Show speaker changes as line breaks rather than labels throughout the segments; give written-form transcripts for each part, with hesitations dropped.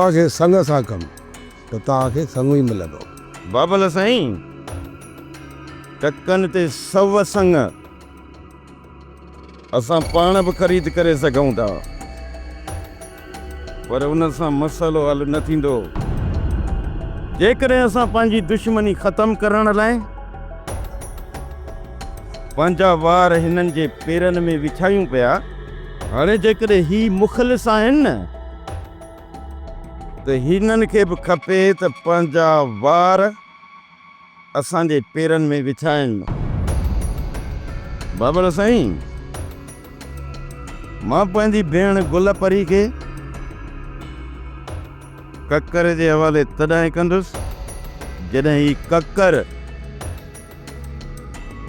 तव्हांखे संग सां कमु त तव्हांखे संग ई मिलंदो।
बाबल साईं, टकनि ते 100 संग असां पाण बि ख़रीद करे सघूं था, पर उन सां मसइलो हल न थींदो। जेकॾहिं असां पंहिंजी दुश्मनी ख़तमु करण लाइ पंहिंजा वार हिननि जे पेरनि में विछायूं पिया, हाणे जेकॾहिं ही मुख़लिस आहिनि न, त हिननि खे बि खपे त पंहिंजा वार असांजे पेरनि में विछाइनि। बाबल साईं, मां पंहिंजी भेण गुलपरी खे ककर जे हवाले तॾहिं कंदुसि जॾहिं ही ककर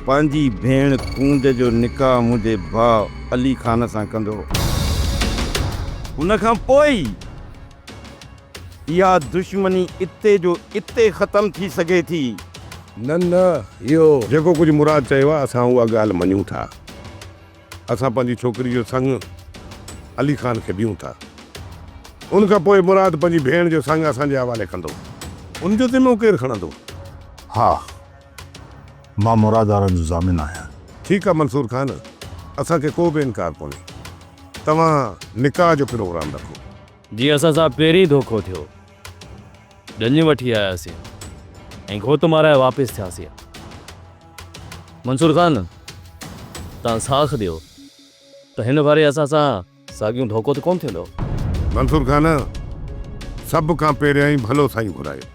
पंहिंजी भेण कूंज जो निकाह मुंहिंजे भाउ अली ख़ान सां कंदो। उन खां पोइ इहा दुश्मनी इते जो इते ख़तमु थी सघे थी।
न इहो
जेको कुझु मुराद चयो आहे असां उहा ॻाल्हि मञूं था। असां पंहिंजी छोकिरी जो संग अली ख़ान खे ॾियूं था। उन खां पोइ मुराद पंहिंजी भेण जो संग असांजे हवाले कंदो। उनजो ज़िम्मो केरु खणंदो?
हा, मां मुराद वारनि जो ज़ामिन आहियां।
ठीकु आहे मंसूर ख़ान, असांखे को बि इनकार कोन्हे। तव्हां निकाह जो प्रोग्राम रखो।
जी असां सां पहिरीं धोखो थियो, ॾञ वठी आयासीं ऐं घोट माराए वापसि थियासीं। मंसूर ख़ान, तव्हां साख ॾियो त हिन वारे असां सां साॻियूं धोखो त कोन थींदो।
मंसूर ख़ान, सभ खां पहिरियां ई भलो साईं घुरायो।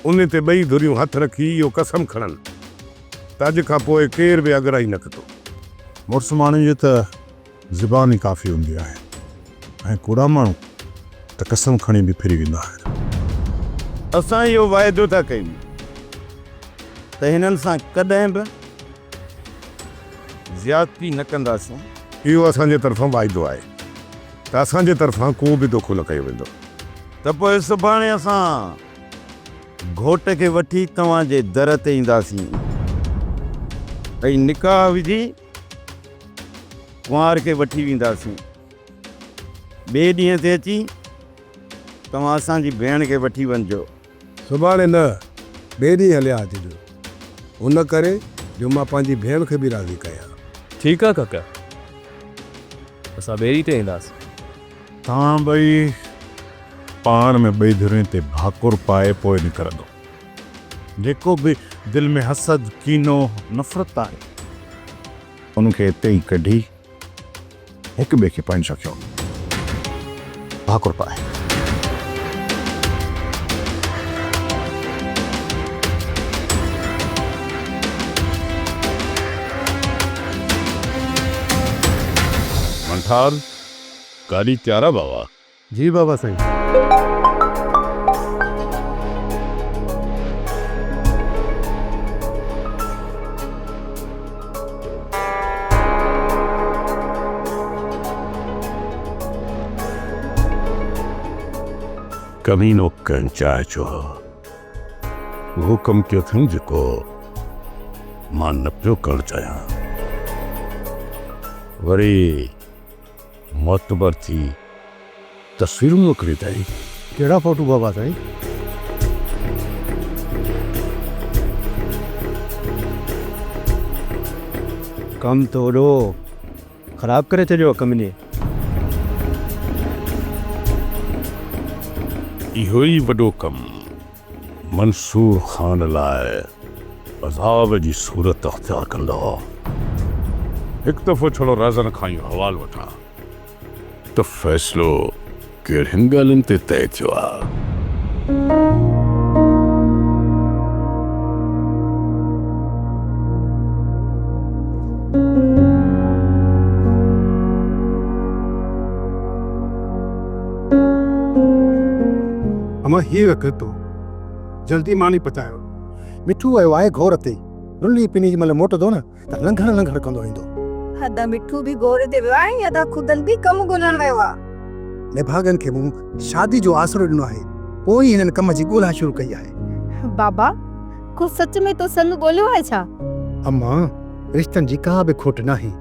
उन ते ॿई धुरियूं हथ रखी इहो कसम खणनि त अॼु खां पोइ केर बि अगराई न कंदो।
मुड़ुस माण्हुनि जी त ज़ुबान ई काफ़ी हूंदी आहे, ऐं कूड़ा माण्हू त कसम खणी बि फिरी वेंदा आहिनि।
असां इहो वाइदो था कयूं त हिननि सां कॾहिं बि ज़्यादती न कंदासीं।
इहो असांजे तरफ़ां वाइदो आहे त असांजे तरफ़ां को बि धोखो न कयो वेंदो।
त पोइ सुभाणे असां घोट खे वठी तव्हांजे दर ते ईंदासीं ऐं निकाह विझी कुंवार खे वठी वेंदासीं। ॿिए ॾींहं ते अची तव्हां असांजी भेण खे वठी वञिजो।
सुभाणे न, ॿिए ॾींहुं हलिया अचिजो। हुन करे जो मां पंहिंजी भेण खे बि राज़ी कयां।
ठीकु आहे काका, असां ॿेड़ी ते ईंदासीं।
तव्हां ॿई पाण में ॿई धुरियुनि ते भाकुर पाए पोइ निकिरंदो। जेको बि दिलि में हसद, कीनो, नफ़रत आहे, उनखे हिते ई कढी हिक ॿिए खे पंहिंजो कयो, भाकुर पाए।
मंठार, गाड़ी तैयार आहे बाबा?
जी बाबा साईं।
कमीनो कनि चाहे चो उहो कमु कयो अथई जेको मां न पियो करणु चाहियां। वरी मोतबर थी तस्वीरूं मोकिली अथई।
कहिड़ा फोटू बाबा साईं?
कम तो ओॾो ख़राब करे छॾियो कमिनी।
इहो ई वॾो कमु मंसूर ख़ान लाइ अज़ाब जी सूरत अख़्तियार कंदो। हिकु दफ़ो छड़ो राज़न खां इहो हवालु वठां त फ़ैसिलो कहिड़ियुनि ॻाल्हियुनि ते तइ थियो आहे।
अमा ही रख तो जल्दी मानी पचायो। मिठू आयो आहे घोर ते, रुली पिनी महिल मोटंदो न त लंघड़ कंदो ईंदो।
हदा मिठू भी घोर ते वियो आहे, अदा खुदन भी कम ॻोल्हण वियो आहे।
निभागन खे मूं शादी जो आसरो ॾिनो आहे, पोइ ई हिननि कम जी ॻोल्हा शुरू कई आहे।
बाबा को सच में तो संग ॻोल्हियो आहे छा?
अम्मा, रिश्तनि जी का बि खोट नाहे।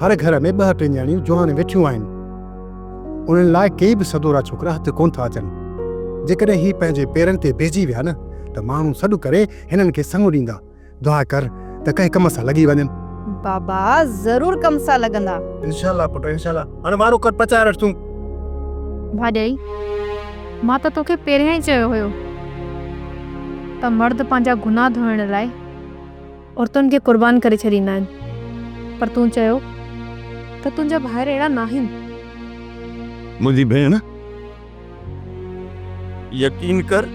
हर घर में ॿ टे ॼणियूं जवान वेठियूं आहिनि। उन्हनि लाइ के बि सदोरा छोकिरा हथ कोन था अचनि। जेकॾहिं ही पंहिंजे पेरनि ते बीहजी विया न त माण्हू सॾु करे हिननि खे संग ॾींदा। दुआ कर त कंहिं कम सां लॻी वञनि।
बाबा ज़रूर कम सां लॻंदा।
इंशाल्लाह पुट इंशाल्लाह। हाणे वारो कर पचाए रख तूं।
भाॼाई मां त तोखे पहिरियां ई चयो हुयो त मर्द पंहिंजा गुनाह धोइण लाइ औरतुनि खे क़ुर्बान करे छॾींदा आहिनि, पर तूं चयो त तुंहिंजा भाइर अहिड़ा न आहिनि।
मुंहिंजी भेण यकीन कर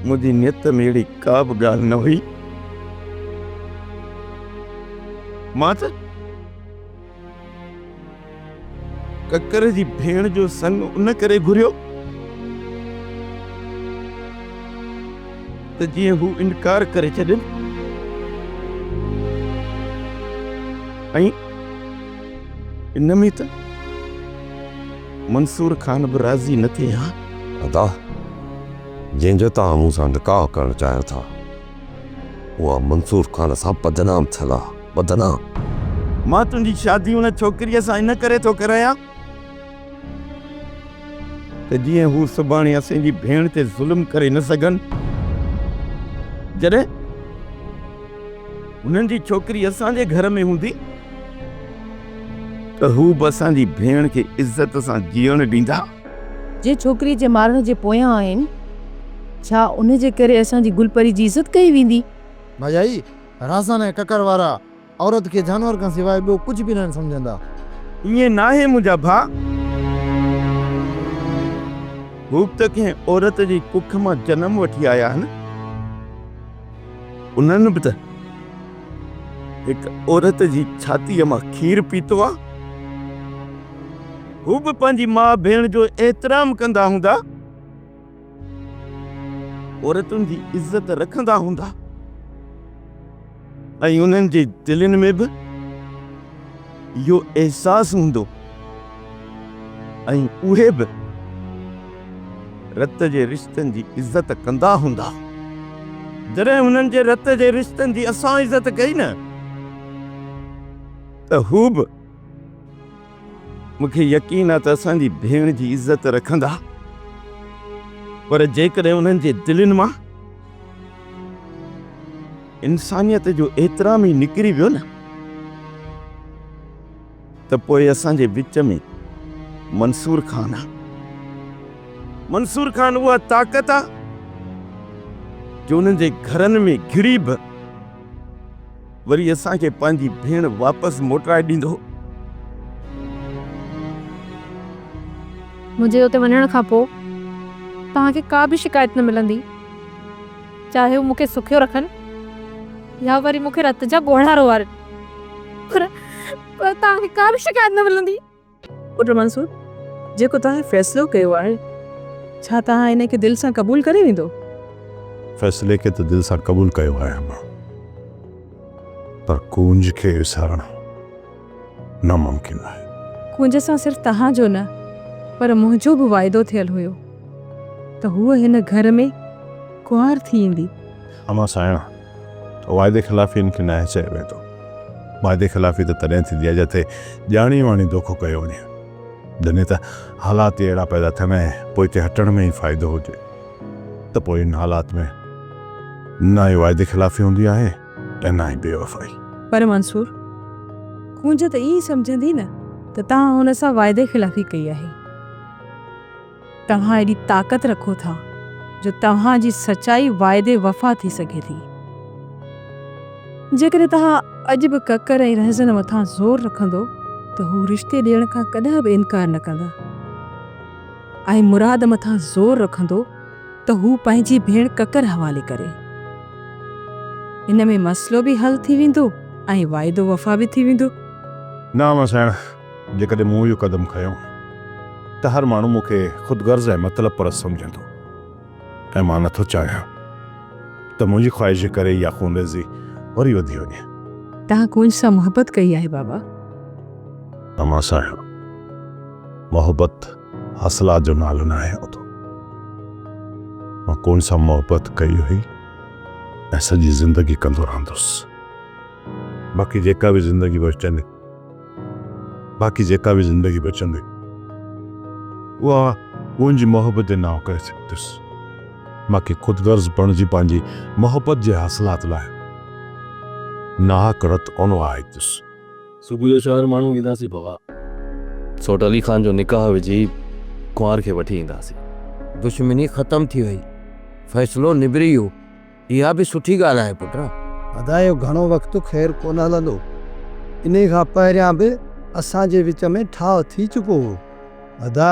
मुंहिंजी नियत में अहिड़ी का बि ॻाल्हि न हुई। मां त ककर जी भेण जो संग उन करे घुरियो त जीअं हू इनकार करे छॾनि ऐं इन में त मंसूर खान बि राज़ी न थिए। हा
अदा जंहिंजो तव्हां मूं सां निकाह करणु चाहियो था उहा मंसूर खान सां बदनाम थियल आहे, बदनाम।
मां तुंहिंजी शादी हुन छोकिरीअ सां इन करे थो करायां त जीअं हू सुभाणे असांजी भेण ते ज़ुल्म करे न सघनि। जॾहिं हुननि जी छोकिरी असांजे घर में हूंदी त हू बि असांजी भेण खे इज़त सां जीअण ॾींदा।
जे छोकिरी जे मारण जे पोयां आहिनि, छा उन जे करे असांजी गुलपरी जी इज़त कई वेंदी?
भाॼाई राज़न ऐं ककर वारा औरत खे जानवर खां सवाइ ॿियो कुझु बि न सम्झंदा।
ईअं न आहे मुंहिंजा भाउ। हू त कंहिं औरत जी कुख मां जनम वठी आया आहिनि। उन्हनि बि त हिकु औरत जी छातीअ मां खीर पीतो आहे। हू बि पंहिंजी माउ भेण जो एतिराम कंदा हूंदा, औरतुनि जी इज़त रखंदा हूंदा ऐं उन्हनि जे दिलनि में बि इहो एहसासु हूंदो ऐं उहे बि रत जे रिश्तनि जी इज़त कंदा हूंदा। जॾहिं हुननि जे रत जे रिश्तनि जी असां इज़त कई न त हू बि मूंखे यकीन आहे त असांजी भेण जी इज़त रखंदा। पर जेकॾहिं उन्हनि जे दिलनि मां इंसानियत जो एतिराम ई निकिरी वियो न त पोइ असांजे विच में मंसूर खान आहे। मंसूर खान उहा ताक़त आहे जो उन्हनि जे घरनि में घिड़ी बि वरी असांखे पंहिंजी भेण वापसि मोटाए ॾींदो।
मुंहिंजे उते वञण खां पोइ तव्हांखे का बि शिकायत न मिलंदी, चाहे हू मूंखे सुखियो रखनि या वरी मूंखे रत जा ॻोढ़ा रोआरनि, पर तव्हांखे का बि शिकायत न मिलंदी।
पुट मंसूर, जेको तव्हां फ़ैसिलो कयो आहे, छा तव्हां इन खे दिलि सां क़बूल करे वेंदो?
फ़ैसिले खे त दिलि सां क़बूल कयो आहे मां, पर कुंज खे विसारणु नामुमकिन आहे।
कुंज सां सिर्फ़ु तव्हांजो न पर मुंहिंजो बि वाइदो थियल हुयो त हूअ हिन घर में कुंवार थी ईंदी।
अमा साइणा त वाइदे ख़िलाफ़ी खे न चयो वेंदो। वाइदे ख़िलाफ़ी त तॾहिं थींदी आहे जिते ॼाणी वाणी धोखो कयो वञे, जॾहिं त हालात अहिड़ा पैदा थियनि ऐं पोइ हिते हटण में ई फ़ाइदो हुजे त पोइ इन हालात में न ई वाइदे ख़िलाफ़ी हूंदी आहे ऐं न ई बेवफ़ाई।
पर मंसूर, कुंज त ईअं सम्झंदी न त तव्हां हुन सां वाइदे ख़िलाफ़ी कई आहे। तव्हां एॾी ताक़त रखो था जो तव्हांजी सचाई वाइदे वफ़ा थी सघे थी। जेकॾहिं तव्हां अॼु बि ककर ऐं रहज़न मथां ज़ोर रखंदो त हू रिश्ते ॾियण खां कॾहिं बि इनकार न कंदा ऐं मुराद मथां ज़ोर रखंदो त हू पंहिंजी भेण ककर हवाले करे। इन में मसइलो बि हल थी वेंदो ऐं वाइदो वफ़ा बि थी वेंदो।
न अमा साइणा, जेकॾहिं मूं इहो क़दम खयो त हर माण्हू मूंखे ख़ुदगर्ज़ ऐं मतिलब परस्त सम्झंदो ऐं मां नथो चाहियां त मुंहिंजी ख़्वाहिश जे करे इहा खूनरेज़ी वरी वधी वञे।
तव्हां कुंज सां मुहबत कई आहे बाबा।
अमा साहिब, मोहबत हसलात जो नालो न आहे। मां कुंज सां मोहबत कई हुई ऐं सॼी ज़िंदगी कंदो रहंदुसि। बाक़ी जेका बि ज़िंदगी बचंदी उहा मुंहिंजी मोहबत जे नाव करे सघंदुसि मूंखे ख़ुदगर्ज़ बणिजी पंहिंजी मोहबत जे हासिलात लाइ नाहक रत कोन आईंदुसि।
सुबुह जो 4 माण्हू ईंदासीं बाबा। सोट अली ख़ान जो निकाह विझी कुंवार खे वठी ईंदासीं।
दुश्मनी ख़त्म थी वई, फ़ैसिलो निबिरी वियो। इहा बि सुठी ॻाल्हि आहे पुट।
अदा जो घणो वक़्तु ख़ैर कोन हलंदो, इन खां पहिरियां बि असांजे विच में ठाह थी चुको हो। अदा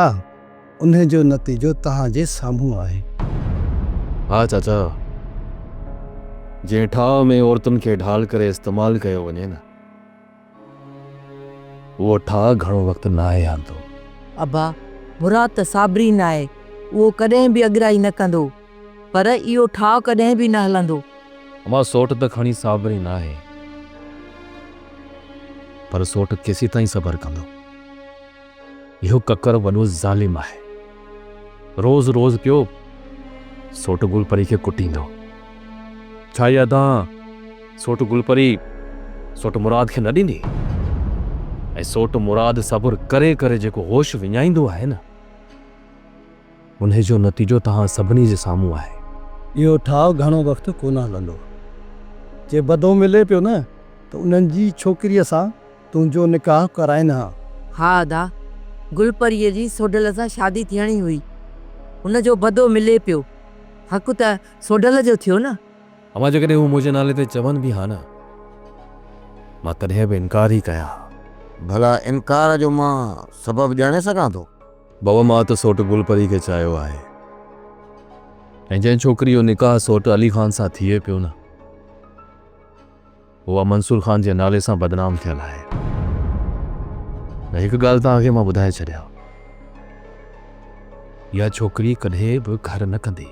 उन जो नतीजो तव्हांजे साम्हूं आहे।
हा चाचा, जंहिं ठाह में औरतुनि खे ढाल करे इस्तेमालु कयो वञे न, उहो ठाह घणो वक़्तु न आहे आंदो।
अबा मुराद त साबरी न आहे, उहो कॾहिं बि अॻिराई न कंदो, पर इहो ठाह कॾहिं बि न हलंदो।
अमां सोट त खणी साबरी न आहे, पर सोट केसी ताईं सबर कंदो। इहो ककर वॾो ज़ालिम आहे। रोज़ रोज़ पियो सोट गुलपरी खे कुटींदो। छा इहा तव्हां सोट गुलपरी सोट मुराद खे न ॾींदी? ऐं सोट मुराद सब्र करे करे जेको होश विञाईंदो आहे न, उन जो नतीजो तव्हां सभिनी जे साम्हूं आहे।
इहो ठाह घणो वक़्तु कोन हलंदो। जे बदो मिले पियो न त उन्हनि जी छोकिरीअ सां तुंहिंजो निकाह कराइनि हा।
हा अदा, गुलपरीअ जी सोडल सां शादी थियणी हुई, हुन जो बदो मिले पियो। हक़ त सोडल जो थियो न।
अमां जेकॾहिं हू मुंहिंजे नाले ते चवनि बि हा न, मां तॾहिं बि इनकार ई कयां।
भला इनकार जो मां सबबु ॼाणे सघां थो?
बाबा मां त सोट गुलपरी खे चाहियो आहे, ऐं जंहिं छोकिरी जो निकाह सोट अली ख़ान सां थिए पियो न, उहा मंसूर ख़ान जे नाले सां बदनाम थियल आहे। हिकु ॻाल्हि तव्हांखे मां ॿुधाए छॾियां, इहा छोकिरी कॾहिं बि घर न कंदी।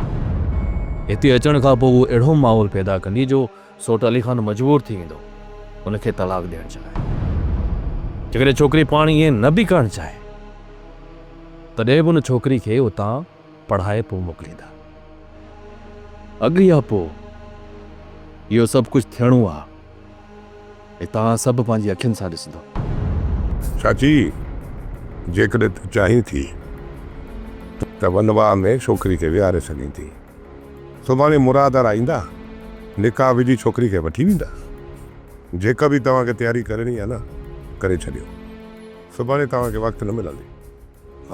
हिते अचण खां पोइ उहो अहिड़ो माहौल पैदा कंदी जो सोट अली ख़ान मजबूर थी वेंदो उनखे तलाक ॾियणु चाहे। जेकॾहिं छोकिरी पाण ईअं न बि करणु चाहे, तॾहिं बि उन छोकिरी खे उतां पढ़ाए पोइ मोकिलींदा। अॻु या पोइ इहो सभु कुझु थियणो आहे, ऐं तव्हां सभु पंहिंजी अखियुनि सां ॾिसंदो।
चाची, जेकॾहिं तूं चाहीं थी त वनवाह में छोकिरी खे विहारे सघीं थी। सुभाणे मुराद वारा ईंदा, निकाह विझी छोकिरी खे वठी वेंदा। जेका बि तव्हांखे तयारी करणी आहे न, करे छॾियो। सुभाणे तव्हांखे वक़्तु न मिलंदी।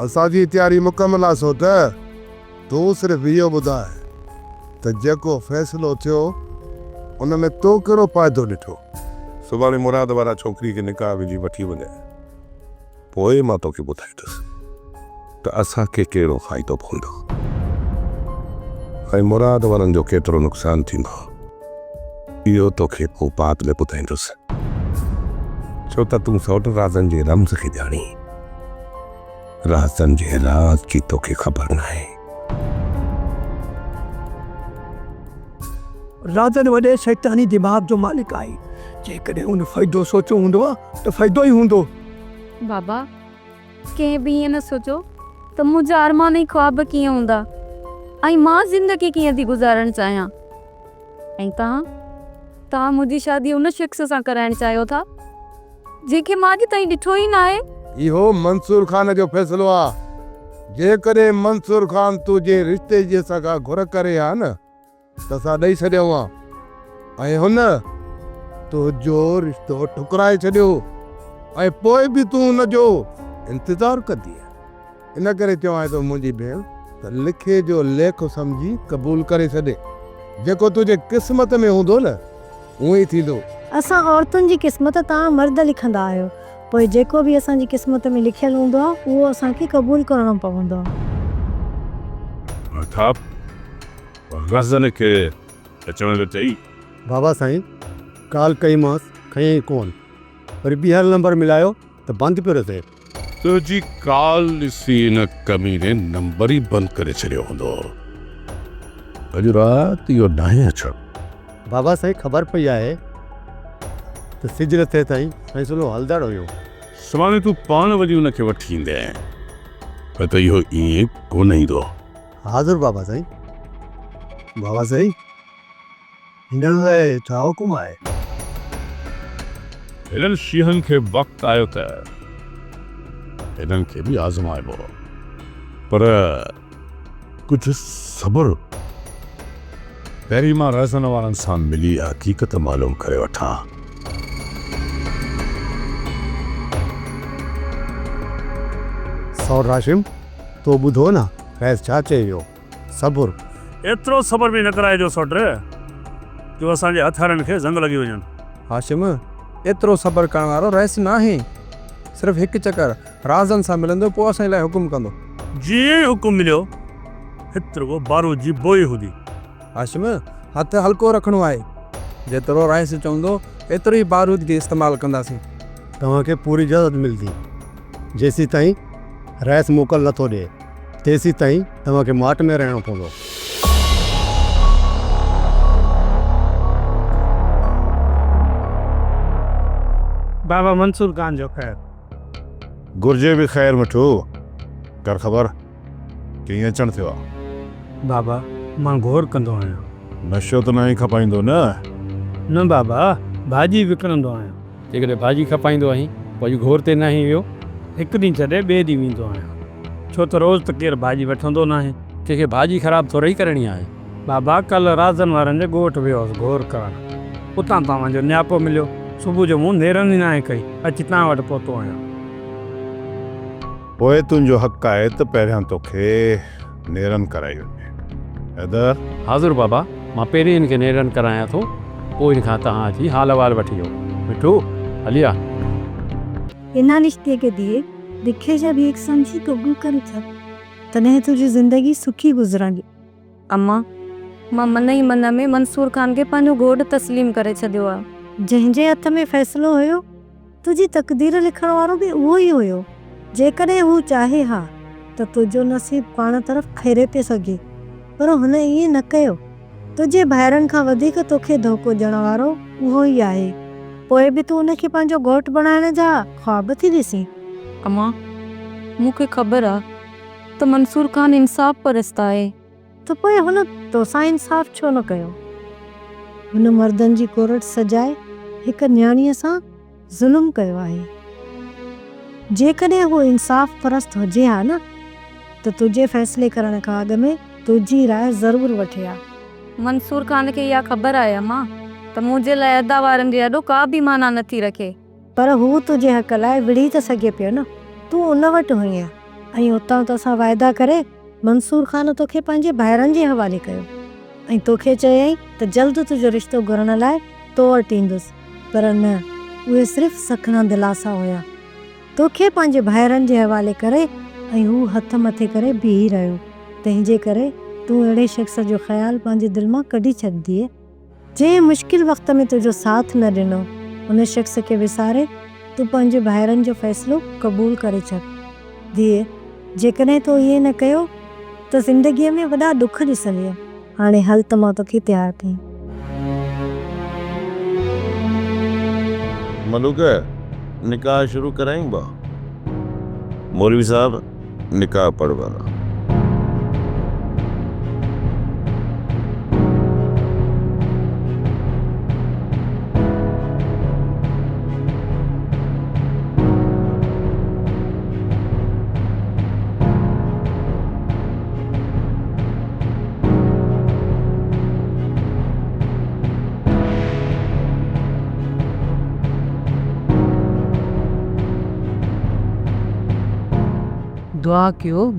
असांजी तयारी मुकमल आहे। सो त तूं सिर्फ़ु इहो ॿुधाए त जेको फ़ैसिलो थियो उन में तो कहिड़ो फ़ाइदो ॾिठो?
सुभाणे मुराद वारा छोकिरी खे निकाह विझी वठी वञे, पोइ मां तोखे ॿुधाईंदुसि त असांखे कहिड़ो फ़ाइदो पवंदो ऐं मुराद वारनि जो केतिरो नुक़सानु थींदो, इहो तोखे पोइ बाद में ॿुधाईंदुसि। छो त तूं सौट राज़नि जे रम्ज़ खे ॼाणी, राज़नि जे राज़ जी तोखे ख़बर न आहे।
राज़नि वॾे शैतानी दिमाग़ जो मालिक आहे। जेकॾहिं उन फ़ाइदो सोचियो हूंदो आहे त फ़ाइदो ई हूंदो।
बाबा कंहिं बि ईअं न सोचो त मुंहिंजा अरमान ऐं ख्वाब कीअं हूंदा ऐं मां ज़िंदगी कीअं थी गुज़ारणु चाहियां। ऐं तव्हां मुंहिंजी शादी उन शख़्स सां कराइणु चाहियो था जंहिंखे मां अॼु ताईं ॾिठो ई न आहे।
इहो मंसूर ख़ान जो फ़ैसिलो आहे। जेकॾहिं मंसूर ख़ान तुंहिंजे रिश्ते जी सॻा घुर करे हा न त असां ॾेई छॾियूं हा, ऐं हुन तुंहिंजो रिश्तो ठुकराए छॾियो ऐं पोइ बि तूं हुनजो इंतज़ारु कंदी। इन करे चवां थो मुंहिंजी भेण त लिखे जो लेख सम्झी क़बूल करे छॾे। जेको तुंहिंजे क़िस्मत में हूंदो न, उहो ई थींदो।
असां औरतुनि जी क़िस्मत तव्हां मर्द लिखंदा आहियो, पोइ जेको बि असांजी क़िस्मत में लिखियलु हूंदो आहे उहो असांखे क़बूल करणो पवंदो आहे।
गज़न खे अचण चई
बाबा साईं काल कईमांसि, खयईं कोन, वरी ॿीहर नंबर मिलायो त बंदि पियो रहे।
तुंहिंजी काल ॾिसी इन कमीने नंबर ई बंदि करे छॾियो हूंदो। अॼु राति इहो नाहे अचणु।
बाबा साईं ख़बर पई आहे त सिज थिए ताईं फ़ैसिलो हलंदड़ हुयो।
सुभाणे तूं पाण वञी उनखे वठी ईंदे, पर त इहो ईअं कोन ईंदो।
हाज़ुर बाबा साईं। बाबा साईं हिन लाइ छा हुकुम आहे?
हिननि शींहनि खे वक़्तु आयो त हिननि खे बि आज़माइबो। पर कुछ सब्र। पहिरीं मां रहसन वारनि सां मिली हक़ीक़त मालूम करे वठां।
सौर हाशिम तो ॿुधो न फैज़ छा चए वियो? सबुर।
एतिरो सबर बि न कराइजो सोट जो असांजे हथियारनि खे ज़ंग लॻी वञनि।
हाशिम एतिरो सबर करण वारो रहिस न आहे। सिर्फ़ु हिकु चकर राज़नि सां मिलंदो पोइ असां लाइ हुकुम कंदो।
जीअं हुकुम मिलियो हेतिरो बारूद जी बोई हूंदी।
हाशिम हथु हल्को रखिणो आहे। जेतिरो रहिस चवंदो एतिरो ई बारूद जी इस्तेमालु कंदासीं।
तव्हांखे पूरी इजाज़त मिलंदी। जेसीं ताईं रहिस मोकल नथो ॾिए तेसीं ताईं तव्हांखे माट में रहणो पवंदो।
बाबा मंसूर खान जो ख़ैर।
घुर्जे बि ख़ैर मिठो कर ख़बर कीअं अचणु थियो आहे।
बाबा मां घोर कंदो आहियां।
नशो त न ई खपाईंदो
न बाबा भाॼी विकिणंदो आहियां।
जेकॾहिं भाॼी खपाईंदो आहीं पोइ घोर ते न ई वियो।
हिकु ॾींहुं छॾे ॿिए ॾींहुं वेंदो आहियां छो त रोज़ त केरु भाॼी वठंदो न आहे।
कंहिंखे भाॼी ख़राबु थोरी करणी आहे।
बाबा कल्ह राज़नि वारनि जे ॻोठ वियो हुअसि घोर करणु। उतां तव्हांजो न्यापो मिलियो। सुबुह जो मूं नेरनि ई न आहे कई अची तव्हां वटि पहुतो आहियां।
पोइ तुंहिंजो हक़ आहे त पहिरियां तोखे नेरनि कराई वञे। हैदर।
हाज़ुर बाबा मां पहिरीं हिन खे नेरनि करायां थो पोइ हिन खां तव्हां अची हाल अहिवाल वठी वियो। मिठू हलिया
इन रिश्ते के दिए दिखे जब एक समझी कबूल कर था तने तुझी जिंदगी सुखी गुजरांगी।
अम्मा मां मन ई मन में मंसूर खान खे पंहिंजो घोट तस्लीम करे छॾियो आहे।
जंहिंजे हथ में फ़ैसिलो हुयो तुझी तक़दीर लिखण वारो बि उहो ई हुयो। जेकॾहिं हू चाहे हा त तुंहिंजो नसीब पाण तरफ़ फेरे पियो सघे पर हुन ईअं न कयो। तुंहिंजे भाइरनि खां वधीक तोखे धोखो ॾियण वारो उहो ई आहे। पोइ बि तूं उनखे पंहिंजो घोट बणाइण जा ख़्वाब थी ॾिसी।
अम्मा मूंखे ख़बर आहे त मंसूर खान इंसाफ़ परस्त आहे
त पोइ हुन तोसां इंसाफ़ छो न कयो? हुन मर्दनि जी कोरट सजाए हिकु न्याणीअ सां ज़ुल्म कयो आहे। जेकॾहिं हू इंसाफ़ परस्त हुजे हा न त तुंहिंजे फ़ैसिले करण खां अॻु में तुंहिंजी राय ज़रूरु वठे हा।
मंसूर खान खे इहा ख़बर आहे अम्मा त मुंहिंजे लाइ अदा वारनि जे अॾो का बि माना नथी रखे।
पर हू तुंहिंजे हक़ लाइ विड़ी त सघे पियो न। तूं उन वटि हुईं ऐं उतां तोसां वाइदा करे मंसूर खान तोखे पंहिंजे भाइरनि जे हवाले कयो ऐं तोखे चयईं त जल्द तुंहिंजो रिश्तो घुरण लाइ तो वटि ईंदुसि। पर न उहे सिर्फ़ु सखणा दिलासा हुया। तोखे पंहिंजे भाइरनि जे हवाले करे ऐं हू हथ मथे करे बीही रहियो। तंहिंजे करे तूं अहिड़े शख़्स जो ख़्यालु पंहिंजे दिलि मां कढी छॾंदीअ जंहिं मुश्किल वक़्त में तुंहिंजो साथ न ॾिनो। उन शख़्स खे विसारे तूं पंहिंजे भाइरनि जो फ़ैसिलो क़बूल करे छॾ। धीअ जेकॾहिं तो इहे न कयो त ज़िंदगीअ में वॾा ॾुख ॾिसंदीअ। हाणे हल त मां तोखे तयारु कई।
मलूक निकाह शुरू करायूं बा। मौलवी साहब निकाह पढ़वाना।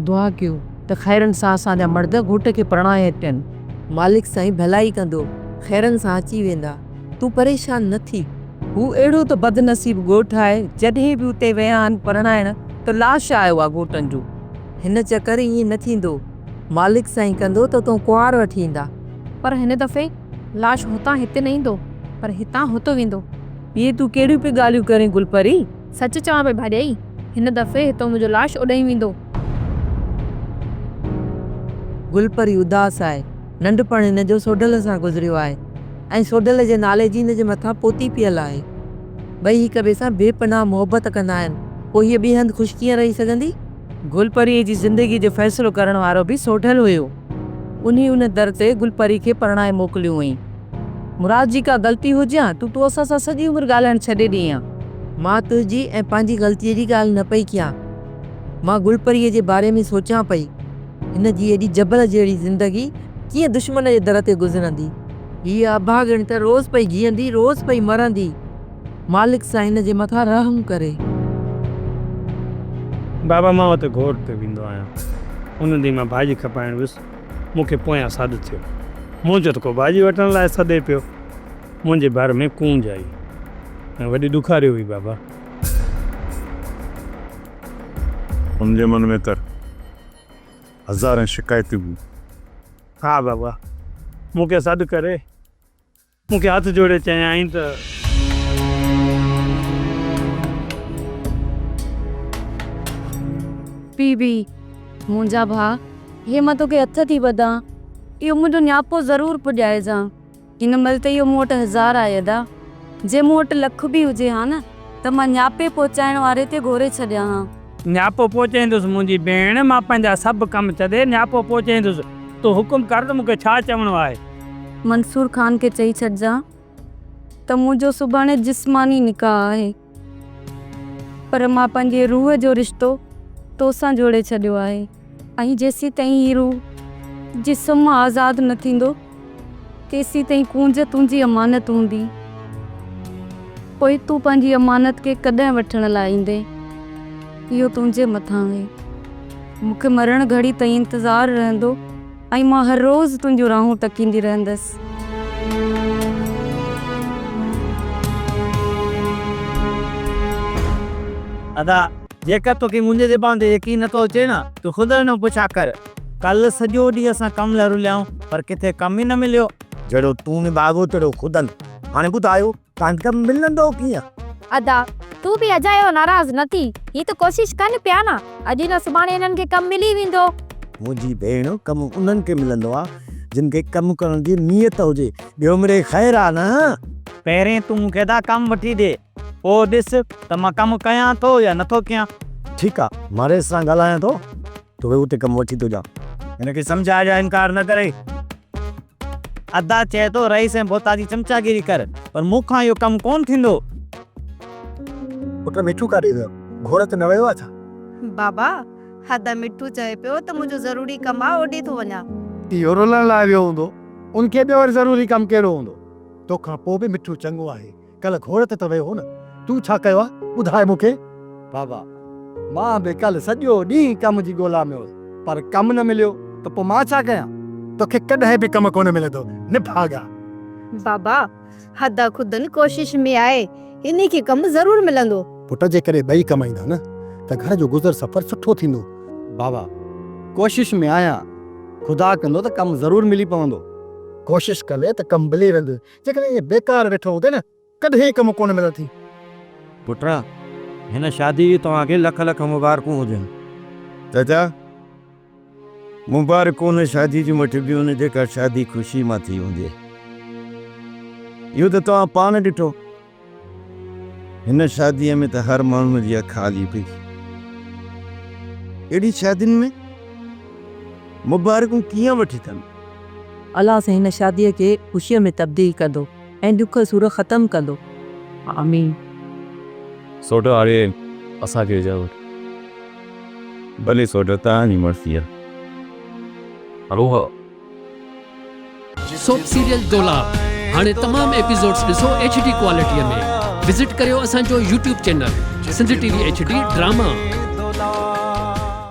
दुआ कयो त ख़ैरनि सां असांजा मर्द घोट खे परणाए अचनि।
मालिक साईं भलाई कंदो ख़ैरनि सां अची वेंदा। तूं परेशान न थी।
हू अहिड़ो त बदनसीब ॻोठु आहे जॾहिं बि उते विया आहिनि परणाइण त लाश आयो आहे घोटनि जो।
हिन चकर ईअं न थींदो। मालिक साईं कंदो त तूं कुंवार वठी ईंदा।
पर हिन दफ़े लाश हुतां हिते न ईंदो पर हितां हुतो वेंदो।
इहे तूं कहिड़ियूं पियूं ॻाल्हियूं करें गुलपरी?
सच चवां पई भाॼाई हिन दफ़े हितो मुंहिंजो लाश उॾाई वेंदो।
गुलपरी उदास आहे। नंढपण हिन जो सोडल सां गुज़रियो आहे ऐं सोडल जे नाले जी हिन जे मथां पोती पियल आहे। ॿई हिक ॿिए सां बेपनाह मोहबत कंदा आहिनि। पोइ हीअ ॿी हंधि ख़ुशि कीअं रही सघंदी?
गुलपरीअ जी ज़िंदगी जो फ़ैसिलो करण वारो बि सोडल हुयो। उन दर ते गुलपरी खे परणाए मोकिलियो हुई। मुराद जी का ग़लती हुजे हा तूं असां सां सॼी उमिरि ॻाल्हाइण छॾे ॾिए हा।
मां तुंहिंजी ऐं पंहिंजी ग़लतीअ जी ॻाल्हि न पई कयां। मां गुलपरीअ जे बारे में सोचां पई हिन जी एॾी जबल जहिड़ी ज़िंदगी कीअं दुश्मन जे दर ते गुज़रंदी। हीअ अभागणी त रोज़ पई जीअंदी, रोज़ पई मरंदी। मालिक सां हिन जे मथां रहम करे।
बाबा मां हुते घोर ते वेंदो आहियां। उन ॾींहुं मां भाॼी खपाइण वियुसि, मूंखे पोयां सॾु थियो। मुंहिंजो त को भाॼी वठण लाइ सॾे पियो। मुंहिंजे घर में कूंज आई ऐं वॾी ॾुखारी हुई बाबा।
उनजे मन में त हज़ार शिकायतूं हुयूं।
हा बाबा, मूंखे सॾु करे मूंखे हथ जोड़े चयाईं त
पीबी मुंहिंजा भाउ, हे मां तोखे हथ थी वधां, इहो मुंहिंजो न्यापो ज़रूरु पुॼाइजां। हिन महिल त इहो मूं वटि 1000 आहे अदा। जे मूं वटि लख बि हुजे हा न त मां न्यापे पहुचाइण वारे ते घोरे छॾियां हा।
न्यापो पहुचाईंदुसि मुंहिंजी भेण, मां पंहिंजा सभु कमु छॾे न्यापो पहुचाईंदुसि। तूं हुकुम कर त मूंखे छा चवणो आहे।
मंसूर खान खे चई छॾिजां त मुंहिंजो सुभाणे जिस्मानी निकाह आहे, पर मां पंहिंजे रूह जो रिश्तो तोसां जोड़े छॾियो आहे। ऐं जेसीं ताईं ही रूह जिस्म आज़ादु न थींदो तेसीं ताईं कूंज तुंहिंजी अमानत हूंदी। पोइ तूं पंहिंजी अमानत खे कॾहिं वठण लाइ ईंदे, इहो तुंहिंजे मथां आहे। मूंखे मरण घड़ी ताईं इंतज़ारु रहंदो ऐं मां हर रोज़ तुंहिंजूं राहूं टकींदी रहंदसि।
अदा जेकर तोखे मुंहिंजे ज़बान ते यकीन नथो अचे न, तूं ख़ुदि न पुछा कर। कल सॼो ॾींहुं असां कमु लाइ रुलियाऊं, पर किथे कमु ई न मिलियो। जहिड़ो तूं निभागो तहिड़ो ख़ुदि। हाणे ॿुधायो तव्हांखे कमु मिलंदो कीअं?
अदा तू बि अजायो नाराज़ न थी, ही त कोशिश कनि पिया न। अॼु न सुभाणे हिननि खे कमु मिली वेंदो।
मुंहिंजी भेण, कमु उन्हनि खे मिलंदो आहे जिन खे कमु करण जी नियत हुजे। ॿियो मिड़े ख़ैरु आहे न। पहिरें तूं मूंखे दा कमु वठी ॾे, पोइ ॾिस त मां कमु कयां थो या नथो कयां। ठीकु आहे, मां रेस सां ॻाल्हायां थो, तोखे उते कमु वठी थो ॾियां। हिनखे सम्झाइजा, इनकार न करे। अदा चए थो रईस ऐं बोता जी चमचागिरी कर, पर मूंखां इहो कमु कोन थींदो।
पुट मिठू काढी वियो, घोड़ ते न वियो आहे छा?
बाबा हद मिठू चए पियो त मुंहिंजो ज़रूरी कमु आहे, ओॾे थो वञा।
इहो रुलण लाइ वियो हूंदो, उनखे ॿियो वरी ज़रूरी कमु कहिड़ो हूंदो? तोखां पोइ बि मिठू चङो आहे, कल्ह घोड़ ते त वियो हो न। तूं छा कयो आहे ॿुधाए मूंखे। बाबा मां बि कल्ह सॼो ॾींहुं कम जी ॻोल्हा में हुउसि, पर कमु न मिलियो त पोइ मां छा कयां? तोखे कॾहिं बि कमु कोन मिलंदो, निभागा।
बाबा हद खुदनि कोशिश में आहे, इन खे कमु ज़रूरु मिलंदो।
पुट जे करे ॿई कमाईंदा न त घर जो गुज़र सफ़र सुठो थींदो। बाबा कोशिश में आहियां, ख़ुदा कंदो त कमु ज़रूरु मिली पवंदो। कोशिश करे त कमु मिली वेंदो, जेकॾहिं इहे बेकार वेठो हुजे न कॾहिं कमु कोन मिलंदी।
पुटरा, हिन शादी तव्हांखे लख लख मुबारकूं हुजनि।
चाचा मुबारक हुन शादी जी मट बि हुन जेका शादी ख़ुशी मां थी हूंदी। इहो त तव्हां पाण ॾिठो, हिन शादीअ में त हर माण्हूअ जी अखि खाली पई। अहिड़ी शादियुनि में मुबारकूं कीअं वठी अथनि?
अलाह सां हिन शादीअ खे ख़ुशीअ में तब्दील कंदो ऐं दुख सूर ख़तमु कंदो। आमीन।
सोट हाणे असांखे इजाज़त।
भले सोट, तव्हांजी मर्ज़ी आहे।
हलो हा।
सोप सीरियल डोलाप हाणे तमाम एपिसोड्स ॾिसो HD क्वालिटीअ में। विज़िट करियो असांजो YouTube channel Sindh TV HD drama.